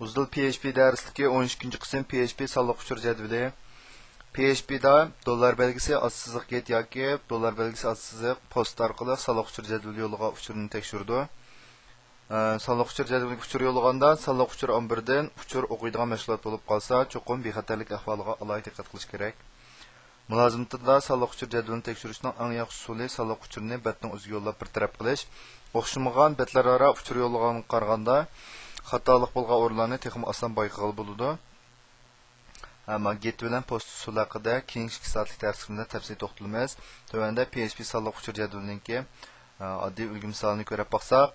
Uzdil PHP dərsliki 12-ci qism PHP sonliq uçur cədvəli. PHP'da dollar belgisi adsızlıq get yoki dollar belgisi adsızlıq post orqali sonliq uçur cədvəli yo'liga uçurni tekshirdi. Sonliq uçur cədvəli uçur yo'laganda sonliq uçur 11dan uçur o'qiydigan mashg'ulot bo'lib qolsa, cho'qim bexatarlik ahvoliga alohida diqqat qilish kerak. Mulozimatda sonliq uçur jadvalini tekshirishning eng yaxshi usuli sonliq uçurni betning o'ziga yo'llab bir taraf qilish. O'xshamagan betlararo uçur yo'llaganiga qaraganda xatolik bo'lgan o'rinlarni texnik oson bayqagan bo'ladi. Ammo get bilan post usuli haqida keyingi soatlik darsimizda tafsil to'xtalamiz. Tövəndə PHP sonliq uçur jadvaliniki oddiy ulgu misolini ko'rib baxsaq.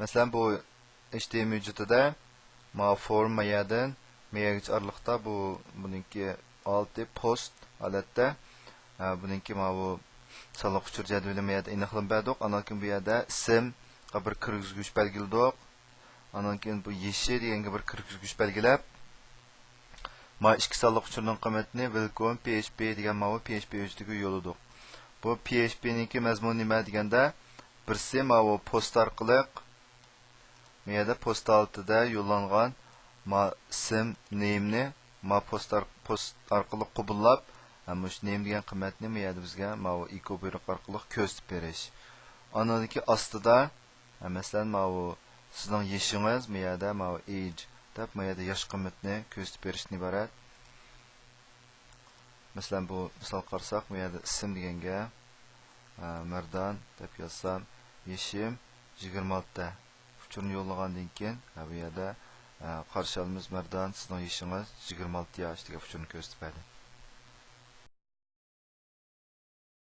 Masalan, bu HTML mavjudida ma form mayadan meyagich araliqda buniki 6 post odatda buniki bu sonliq uçur jadvali mayada aniqlanmadik. Anakin bu yerda ism bir kirgizgich belgiladik. Anakin bu yeshi deganga bir kirgizgich belgilab ma ikki sonliq uçurning qiymatini welcome php degan PHP o'ziga yo'lladik. Bu PHP niki mazmuni nima deganda birsi bu post orqali meyada post altida yo'llangan ism name'ni post orqali qabullab shu name degan qiymatni meyada bizga echo buyruq orqali ko'rsatib berish. Anadagi ostida masalan sizning yoshingiz meyada age deb meyada yosh qiymatni ko'rsatib berishni iborat. Masalan, bu misol qarasak meyada ism deganga Mardan deb yozsam, yoshim 26 uçurni yo'llagandan keyin bu yerda qarshi olamiz Mardan, sizning yoshingiz 26 yosh degan uçurni ko'rsatib beradi.